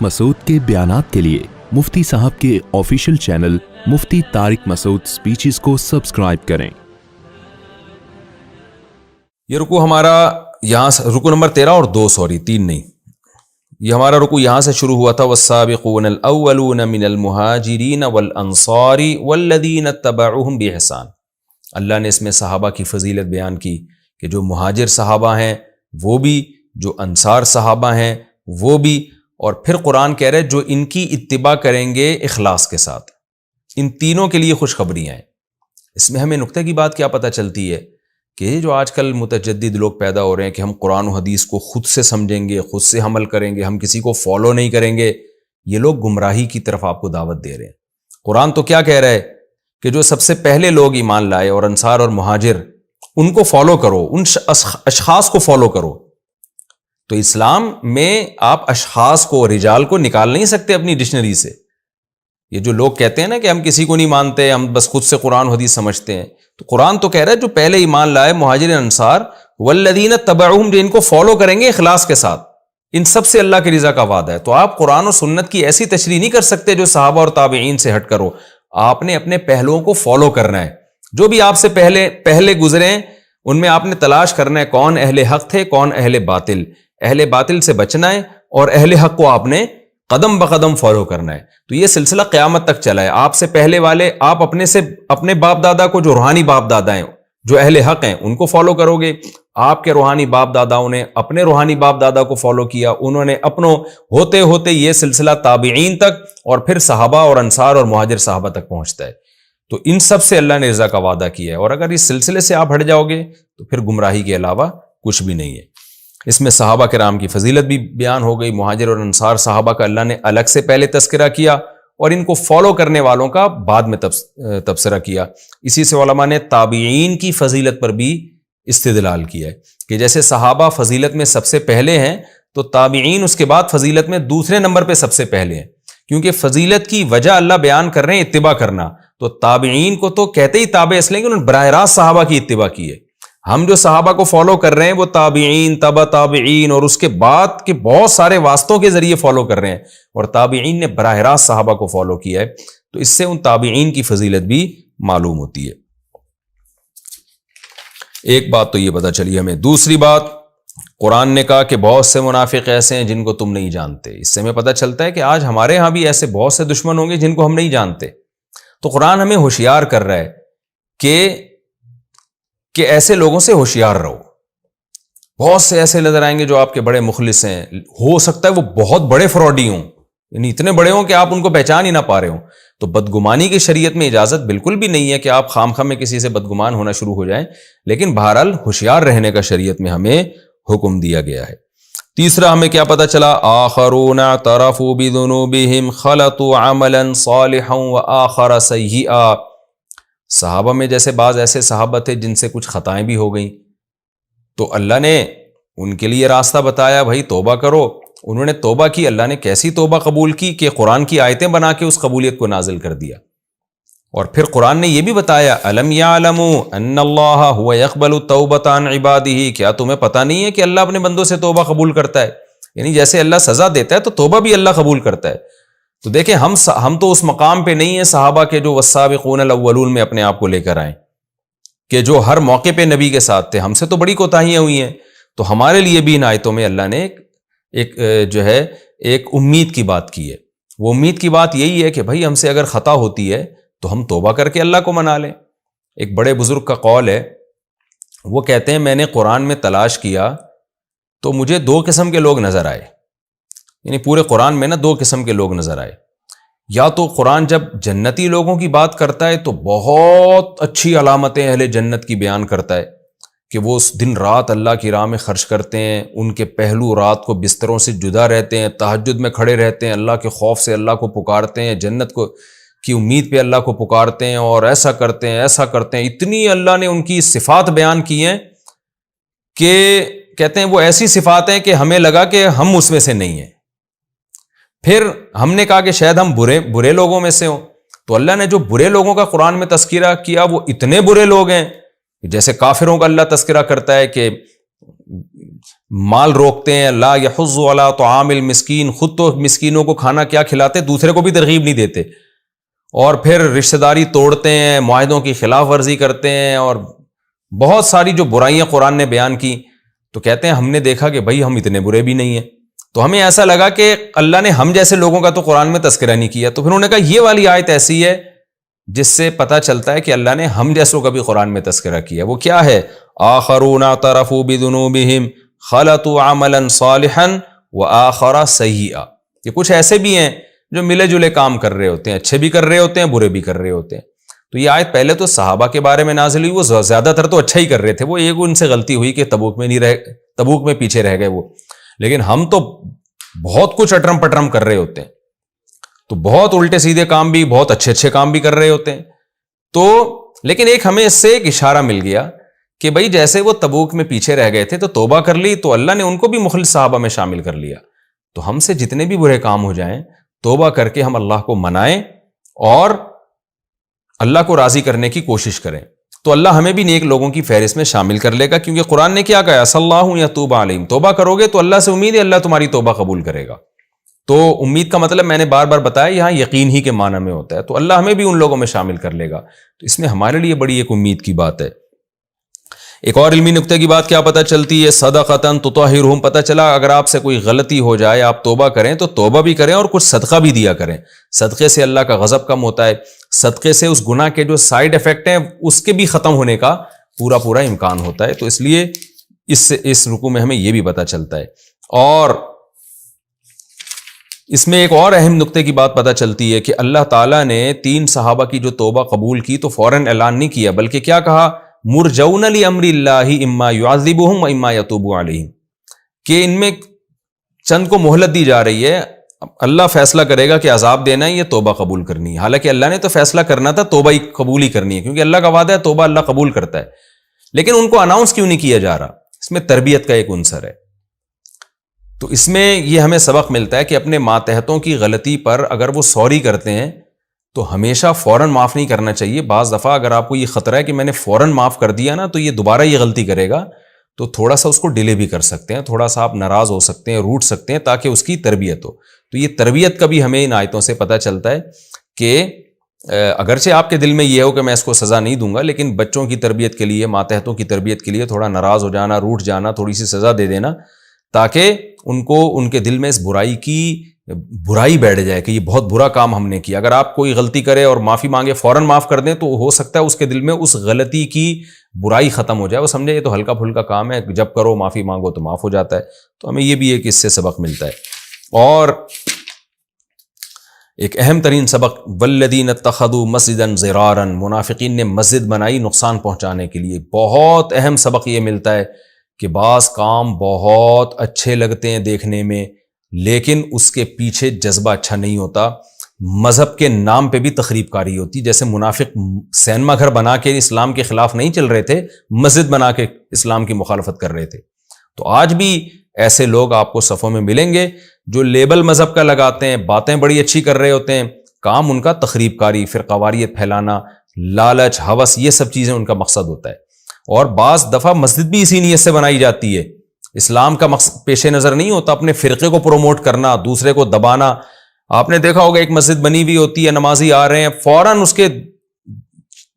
مسعود کے بیانات کے لیے مفتی صاحب کے آفیشیل چینل مفتی طارق مسعود سپیچز کو سبسکرائب کریں۔ یہ رکوع ہمارا یہاں سے رکوع نمبر 13 اور 2 3 نہیں، یہ ہمارا رکوع یہاں سے شروع ہوا تھا، والسابقون الاولون من المہاجرین والانصار والذین اتبعوہم باحسان۔ اللہ نے اس میں صحابہ کی فضیلت بیان کی کہ جو مہاجر صحابہ ہیں وہ بھی، جو انصار صحابہ ہیں وہ بھی، اور پھر قرآن کہہ رہے جو ان کی اتباع کریں گے اخلاص کے ساتھ، ان تینوں کے لیے خوشخبریاں ہیں۔ اس میں ہمیں نقطہ کی بات کیا پتہ چلتی ہے کہ جو آج کل متجدد لوگ پیدا ہو رہے ہیں کہ ہم قرآن و حدیث کو خود سے سمجھیں گے، خود سے عمل کریں گے، ہم کسی کو فالو نہیں کریں گے، یہ لوگ گمراہی کی طرف آپ کو دعوت دے رہے ہیں۔ قرآن تو کیا کہہ رہا ہے کہ جو سب سے پہلے لوگ ایمان لائے اور انصار اور مہاجر، ان کو فالو کرو، ان اشخاص کو فالو کرو۔ تو اسلام میں آپ اشخاص کو، رجال کو نکال نہیں سکتے اپنی ڈکشنری سے۔ یہ جو لوگ کہتے ہیں نا کہ ہم کسی کو نہیں مانتے، ہم بس خود سے قرآن حدیث سمجھتے ہیں، تو قرآن تو کہہ رہا ہے جو پہلے ایمان لائے مہاجر انصار والذین اتبعوہم، جو ان کو فالو کریں گے اخلاص کے ساتھ، ان سب سے اللہ کی رضا کا وعدہ ہے۔ تو آپ قرآن و سنت کی ایسی تشریح نہیں کر سکتے جو صحابہ اور تابعین سے ہٹ کرو، آپ نے اپنے پہلوؤں کو فالو کرنا ہے۔ جو بھی آپ سے پہلے گزرے ہیں ان میں آپ نے تلاش کرنا ہے کون اہل حق تھے، کون اہل باطل، اہل باطل سے بچنا ہے اور اہل حق کو آپ نے قدم بقدم فالو کرنا ہے۔ تو یہ سلسلہ قیامت تک چلا ہے۔ آپ سے پہلے والے، آپ اپنے باپ دادا کو، جو روحانی باپ دادا ہیں، جو اہل حق ہیں، ان کو فالو کرو گے۔ آپ کے روحانی باپ داداؤں نے اپنے روحانی باپ دادا کو فالو کیا، انہوں نے اپنوں ہوتے ہوتے یہ سلسلہ تابعین تک اور پھر صحابہ اور انصار اور مہاجر صحابہ تک پہنچتا ہے۔ تو ان سب سے اللہ نے رضا کا وعدہ کیا ہے، اور اگر اس سلسلے سے آپ ہٹ جاؤ گے تو پھر گمراہی کے علاوہ کچھ بھی نہیں ہے۔ اس میں صحابہ کرام کی فضیلت بھی بیان ہو گئی، مہاجر اور انصار صحابہ کا اللہ نے الگ سے پہلے تذکرہ کیا اور ان کو فالو کرنے والوں کا بعد میں تبصرہ کیا۔ اسی سے علماء نے تابعین کی فضیلت پر بھی استدلال کیا ہے کہ جیسے صحابہ فضیلت میں سب سے پہلے ہیں تو تابعین اس کے بعد فضیلت میں دوسرے نمبر پہ سب سے پہلے ہیں، کیونکہ فضیلت کی وجہ اللہ بیان کر رہے ہیں اتباع کرنا۔ تو تابعین کو تو کہتے ہی تابع اس لیے کہ انہوں نے براہ راست صحابہ کی اتباع کی ہے۔ ہم جو صحابہ کو فالو کر رہے ہیں وہ تابعین، تبع تابعین اور اس کے بعد کے بہت سارے واسطوں کے ذریعے فالو کر رہے ہیں، اور تابعین نے براہ راست صحابہ کو فالو کیا ہے، تو اس سے ان تابعین کی فضیلت بھی معلوم ہوتی ہے۔ ایک بات تو یہ پتہ چلی ہمیں۔ دوسری بات، قرآن نے کہا کہ بہت سے منافق ایسے ہیں جن کو تم نہیں جانتے۔ اس سے ہمیں پتہ چلتا ہے کہ آج ہمارے ہاں بھی ایسے بہت سے دشمن ہوں گے جن کو ہم نہیں جانتے۔ تو قرآن ہمیں ہوشیار کر رہا ہے کہ ایسے لوگوں سے ہوشیار رہو۔ بہت سے ایسے نظر آئیں گے جو آپ کے بڑے مخلص ہیں، ہو سکتا ہے وہ بہت بڑے فراڈی ہوں، یعنی اتنے بڑے ہوں کہ آپ ان کو پہچان ہی نہ پا رہے ہوں۔ تو بدگمانی کی شریعت میں اجازت بالکل بھی نہیں ہے کہ آپ خام خواہ میں کسی سے بدگمان ہونا شروع ہو جائیں، لیکن بہرحال ہوشیار رہنے کا شریعت میں ہمیں حکم دیا گیا ہے۔ تیسرا ہمیں کیا پتہ چلا، آخرون اعترفوا بذنوبہم خلطوا عملا صالحا وآخر سیئا۔ صحابہ میں جیسے بعض ایسے صحابہ تھے جن سے کچھ خطائیں بھی ہو گئیں، تو اللہ نے ان کے لیے راستہ بتایا، بھائی توبہ کرو۔ انہوں نے توبہ کی، اللہ نے کیسی توبہ قبول کی کہ قرآن کی آیتیں بنا کے اس قبولیت کو نازل کر دیا۔ اور پھر قرآن نے یہ بھی بتایا، الم یعلموا ان اللہ هو یقبل التوبۃ عن عبادہ، کیا تمہیں پتہ نہیں ہے کہ اللہ اپنے بندوں سے توبہ قبول کرتا ہے؟ یعنی جیسے اللہ سزا دیتا ہے تو توبہ بھی اللہ قبول کرتا ہے۔ تو دیکھیں ہم تو اس مقام پہ نہیں ہیں صحابہ کے جو والسابقون الاولون میں اپنے آپ کو لے کر آئیں کہ جو ہر موقع پہ نبی کے ساتھ تھے، ہم سے تو بڑی کوتاہیاں ہوئی ہیں۔ تو ہمارے لیے بھی ان آیتوں میں اللہ نے ایک امید کی بات کی ہے۔ وہ امید کی بات یہی ہے کہ بھائی ہم سے اگر خطا ہوتی ہے تو ہم توبہ کر کے اللہ کو منا لیں۔ ایک بڑے بزرگ کا قول ہے، وہ کہتے ہیں میں نے قرآن میں تلاش کیا تو مجھے 2 قسم کے لوگ نظر آئے، یعنی پورے قرآن میں 2 قسم کے لوگ نظر آئے۔ یا تو قرآن جب جنتی لوگوں کی بات کرتا ہے تو بہت اچھی علامتیں اہل جنت کی بیان کرتا ہے کہ وہ اس دن رات اللہ کی راہ میں خرچ کرتے ہیں، ان کے پہلو رات کو بستروں سے جدا رہتے ہیں، تہجد میں کھڑے رہتے ہیں، اللہ کے خوف سے اللہ کو پکارتے ہیں، جنت کو کی امید پہ اللہ کو پکارتے ہیں، اور ایسا کرتے ہیں ایسا کرتے ہیں۔ اتنی اللہ نے ان کی صفات بیان کی ہیں کہ کہتے ہیں وہ ایسی صفات ہیں کہ ہمیں لگا کہ ہم اس میں سے نہیں ہیں۔ پھر ہم نے کہا کہ شاید ہم برے لوگوں میں سے ہوں، تو اللہ نے جو برے لوگوں کا قرآن میں تذکرہ کیا وہ اتنے برے لوگ ہیں، جیسے کافروں کا اللہ تذکرہ کرتا ہے کہ مال روکتے ہیں، لا یحض علی طعام المسکین، خود تو مسکینوں کو کھانا کیا کھلاتے، دوسرے کو بھی ترغیب نہیں دیتے، اور پھر رشتہ داری توڑتے ہیں، معاہدوں کی خلاف ورزی کرتے ہیں، اور بہت ساری جو برائیاں قرآن نے بیان کی. تو کہتے ہیں ہم نے دیکھا کہ بھائی ہم اتنے برے بھی نہیں ہیں. تو ہمیں ایسا لگا کہ اللہ نے ہم جیسے لوگوں کا تو قرآن میں تذکرہ نہیں کیا. تو پھر انہوں نے کہا یہ والی آیت ایسی ہے جس سے پتہ چلتا ہے کہ اللہ نے ہم جیسوں کا بھی قرآن میں تذکرہ کیا. وہ کیا ہے؟ آخرون اعترفوا بذنوبہم خلطوا عملا صالحا وآخر سیئا. یہ کچھ ایسے بھی ہیں جو ملے جلے کام کر رہے ہوتے ہیں، اچھے بھی کر رہے ہوتے ہیں، برے بھی کر رہے ہوتے ہیں. تو یہ آیت پہلے تو صحابہ کے بارے میں نازل ہوئی، وہ زیادہ تر تو اچھا ہی کر رہے تھے، وہ ایک ان سے غلطی ہوئی کہ تبوک میں پیچھے رہ گئے وہ. لیکن ہم تو بہت کچھ اٹرم پٹرم کر رہے ہوتے ہیں، تو بہت الٹے سیدھے کام بھی، بہت اچھے اچھے کام بھی کر رہے ہوتے ہیں. تو لیکن ایک ہمیں اس سے ایک اشارہ مل گیا کہ بھائی جیسے وہ تبوک میں پیچھے رہ گئے تھے تو توبہ کر لی، تو اللہ نے ان کو بھی مخلص صحابہ میں شامل کر لیا. تو ہم سے جتنے بھی برے کام ہو جائیں، توبہ کر کے ہم اللہ کو منائیں اور اللہ کو راضی کرنے کی کوشش کریں، تو اللہ ہمیں بھی نیک لوگوں کی فہرست میں شامل کر لے گا. کیونکہ قرآن نے کیا کہا؟ صلی اللہ یتوب علیہم، توبہ کرو گے تو اللہ سے امید ہے اللہ تمہاری توبہ قبول کرے گا. تو امید کا مطلب میں نے بار بار بتایا یہاں یقین ہی کے معنی میں ہوتا ہے، تو اللہ ہمیں بھی ان لوگوں میں شامل کر لے گا. تو اس میں ہمارے لیے بڑی ایک امید کی بات ہے. ایک اور علمی نکتے کی بات کیا پتہ چلتی ہے؟ صدقۃ تطہرہم. پتہ چلا اگر آپ سے کوئی غلطی ہو جائے، آپ توبہ کریں تو توبہ بھی کریں اور کچھ صدقہ بھی دیا کریں. صدقے سے اللہ کا غضب کم ہوتا ہے، صدقے سے اس گناہ کے جو سائیڈ ایفیکٹ ہیں اس کے بھی ختم ہونے کا پورا امکان ہوتا ہے. تو اس لیے اس رکوع میں ہمیں یہ بھی پتہ چلتا ہے. اور اس میں ایک اور اہم نکتے کی بات پتہ چلتی ہے کہ اللہ تعالیٰ نے 3 صحابہ کی جو توبہ قبول کی تو فوراً اعلان نہیں کیا، بلکہ کیا کہا؟ مرجون لامر اللہ اما یعذبہم و اما یتوب علیہم، کہ ان میں چند کو مہلت دی جا رہی ہے، اللہ فیصلہ کرے گا کہ عذاب دینا ہے یا توبہ قبول کرنی ہے. حالانکہ اللہ نے تو فیصلہ کرنا تھا توبہ ہی قبول ہی کرنی ہے، کیونکہ اللہ کا وعدہ ہے توبہ اللہ قبول کرتا ہے. لیکن ان کو اناؤنس کیوں نہیں کیا جا رہا؟ اس میں تربیت کا ایک عنصر ہے. تو اس میں یہ ہمیں سبق ملتا ہے کہ اپنے ماتحتوں کی غلطی پر اگر وہ سوری کرتے ہیں تو ہمیشہ فوراً معاف نہیں کرنا چاہیے. بعض دفعہ اگر آپ کو یہ خطرہ ہے کہ میں نے فوراً معاف کر دیا نا تو یہ دوبارہ یہ غلطی کرے گا، تو تھوڑا سا اس کو ڈیلے بھی کر سکتے ہیں، تھوڑا سا آپ ناراض ہو سکتے ہیں، روٹ سکتے ہیں، تاکہ اس کی تربیت ہو. تو یہ تربیت کا بھی ہمیں ان آیتوں سے پتہ چلتا ہے کہ اگرچہ آپ کے دل میں یہ ہو کہ میں اس کو سزا نہیں دوں گا، لیکن بچوں کی تربیت کے لیے، ماتحتوں کی تربیت کے لیے تھوڑا ناراض ہو جانا، روٹ جانا، تھوڑی سی سزا دے دینا، تاکہ ان کو ان کے دل میں اس برائی بیٹھ جائے کہ یہ بہت برا کام ہم نے کیا. اگر آپ کوئی غلطی کرے اور معافی مانگے فوراً معاف کر دیں تو ہو سکتا ہے اس کے دل میں اس غلطی کی برائی ختم ہو جائے، وہ سمجھے یہ تو ہلکا پھلکا کام ہے، جب کرو معافی مانگو تو معاف ہو جاتا ہے. تو ہمیں یہ بھی ایک اس سے سبق ملتا ہے. اور ایک اہم ترین سبق والذین اتخذوا مسجدا ضرارا، منافقین نے مسجد بنائی نقصان پہنچانے کے لیے. بہت اہم سبق یہ ملتا ہے کہ بعض کام بہت اچھے لگتے ہیں دیکھنے میں لیکن اس کے پیچھے جذبہ اچھا نہیں ہوتا، مذہب کے نام پہ بھی تخریب کاری ہوتی. جیسے منافق سینما گھر بنا کے اسلام کے خلاف نہیں چل رہے تھے، مسجد بنا کے اسلام کی مخالفت کر رہے تھے. تو آج بھی ایسے لوگ آپ کو صفوں میں ملیں گے جو لیبل مذہب کا لگاتے ہیں، باتیں بڑی اچھی کر رہے ہوتے ہیں، کام ان کا تخریب کاری، فرقواریت پھیلانا، لالچ، ہوس، یہ سب چیزیں ان کا مقصد ہوتا ہے. اور بعض دفعہ مسجد بھی اسی نیت سے بنائی جاتی ہے، اسلام کا مقصد پیش نظر نہیں ہوتا، اپنے فرقے کو پروموٹ کرنا، دوسرے کو دبانا. آپ نے دیکھا ہوگا ایک مسجد بنی ہوئی ہوتی ہے، نمازی آ رہے ہیں، فوراً اس کے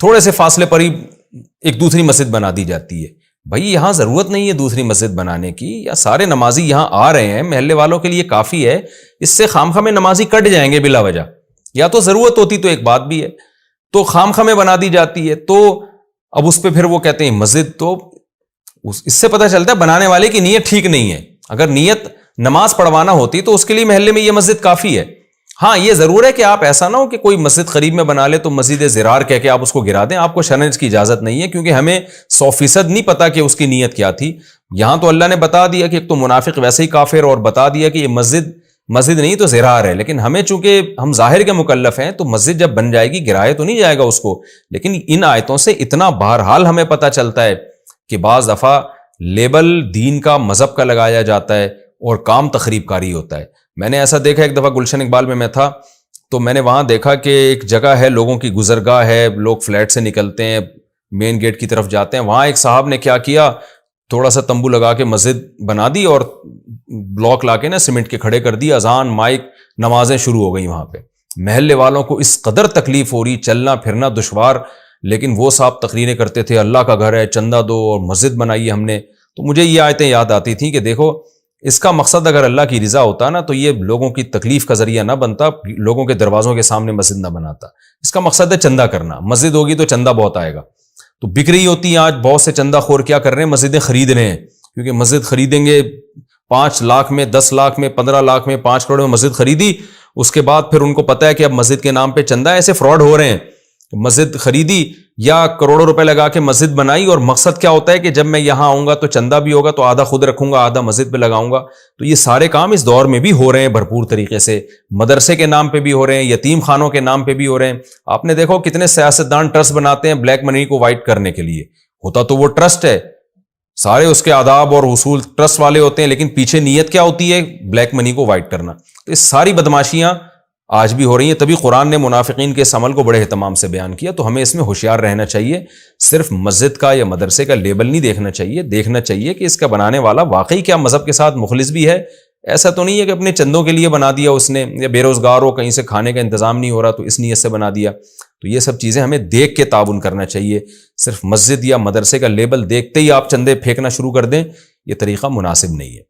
تھوڑے سے فاصلے پر ہی ایک دوسری مسجد بنا دی جاتی ہے. بھائی یہاں ضرورت نہیں ہے دوسری مسجد بنانے کی، یا سارے نمازی یہاں آ رہے ہیں، محلے والوں کے لیے کافی ہے، اس سے خامخواہ میں نمازی کٹ جائیں گے بلا وجہ. یا تو ضرورت ہوتی تو ایک بات بھی ہے، تو خامخواہ میں بنا دی جاتی ہے. تو اب اس پہ پھر وہ کہتے ہیں مسجد، تو اس سے پتہ چلتا ہے بنانے والے کی نیت ٹھیک نہیں ہے. اگر نیت نماز پڑھوانا ہوتی تو اس کے لیے محلے میں یہ مسجد کافی ہے. ہاں یہ ضرور ہے کہ آپ ایسا نہ ہو کہ کوئی مسجد قریب میں بنا لے تو مسجد زرار کہہ کے آپ اس کو گرا دیں. آپ کو شرعاً اس کی اجازت نہیں ہے، کیونکہ ہمیں 100% نہیں پتا کہ اس کی نیت کیا تھی. یہاں تو اللہ نے بتا دیا کہ ایک تو منافق ویسے ہی کافر، اور بتا دیا کہ یہ مسجد نہیں تو زرار ہے. لیکن ہمیں چونکہ ہم ظاہر کے مکلف ہیں تو مسجد جب بن جائے گی گرائے تو نہیں جائے گا اس کو. لیکن ان آیتوں سے اتنا بہرحال ہمیں پتہ چلتا ہے کہ بعض دفعہ لیبل دین کا، مذہب کا لگایا جاتا ہے اور کام تخریب کاری ہوتا ہے. میں نے ایسا دیکھا، ایک دفعہ گلشن اقبال میں تھا تو میں نے وہاں دیکھا کہ ایک جگہ ہے، لوگوں کی گزرگاہ ہے، لوگ فلیٹ سے نکلتے ہیں، مین گیٹ کی طرف جاتے ہیں. وہاں ایک صاحب نے کیا کیا، تھوڑا سا تمبو لگا کے مسجد بنا دی اور بلاک لا کے نا سیمنٹ کے کھڑے کر دی, اذان مائک نمازیں شروع ہو گئی وہاں پہ. محلے والوں کو اس قدر تکلیف ہو رہی, چلنا پھرنا دشوار, لیکن وہ صاحب تقریریں کرتے تھے اللہ کا گھر ہے, چندہ دو اور مسجد بنائی ہم نے. تو مجھے یہ آیتیں یاد آتی تھیں کہ دیکھو اس کا مقصد اگر اللہ کی رضا ہوتا نا تو یہ لوگوں کی تکلیف کا ذریعہ نہ بنتا, لوگوں کے دروازوں کے سامنے مسجد نہ بناتا. اس کا مقصد ہے چندہ کرنا, مسجد ہوگی تو چندہ بہت آئے گا. تو بک رہی ہوتی ہیں آج بہت سے چندہ خور کیا کر رہے ہیں, مسجدیں خرید رہے ہیں, کیونکہ مسجد خریدیں گے 5 لاکھ میں, 10 لاکھ میں, 15 لاکھ میں, 5 کروڑ میں مسجد خریدی, اس کے بعد پھر ان کو پتا ہے کہ اب مسجد کے نام پہ چندہ, ایسے فراڈ ہو رہے ہیں. مسجد خریدی یا کروڑوں روپے لگا کے مسجد بنائی, اور مقصد کیا ہوتا ہے کہ جب میں یہاں آؤں گا تو چندہ بھی ہوگا تو آدھا خود رکھوں گا, آدھا مسجد پہ لگاؤں گا. تو یہ سارے کام اس دور میں بھی ہو رہے ہیں بھرپور طریقے سے, مدرسے کے نام پہ بھی ہو رہے ہیں, یتیم خانوں کے نام پہ بھی ہو رہے ہیں. آپ نے دیکھو کتنے سیاستدان ٹرسٹ بناتے ہیں بلیک منی کو وائٹ کرنے کے لیے, ہوتا تو وہ ٹرسٹ ہے, سارے اس کے آداب اور اصول ٹرسٹ والے ہوتے ہیں, لیکن پیچھے نیت کیا ہوتی ہے, بلیک منی کو وائٹ کرنا. تو یہ ساری بدماشیاں آج بھی ہو رہی ہیں. تبھی قرآن نے منافقین کے اس عمل کو بڑے اہتمام سے بیان کیا. تو ہمیں اس میں ہوشیار رہنا چاہیے, صرف مسجد کا یا مدرسے کا لیبل نہیں دیکھنا چاہیے, دیکھنا چاہیے کہ اس کا بنانے والا واقعی کیا مذہب کے ساتھ مخلص بھی ہے. ایسا تو نہیں ہے کہ اپنے چندوں کے لیے بنا دیا اس نے, یا بے روزگار ہو, کہیں سے کھانے کا انتظام نہیں ہو رہا تو اس نیت سے بنا دیا. تو یہ سب چیزیں ہمیں دیکھ کے تعاون کرنا چاہیے. صرف مسجد یا مدرسے کا لیبل دیکھتے ہی آپ چندے پھینکنا شروع کر دیں, یہ طریقہ مناسب نہیں ہے.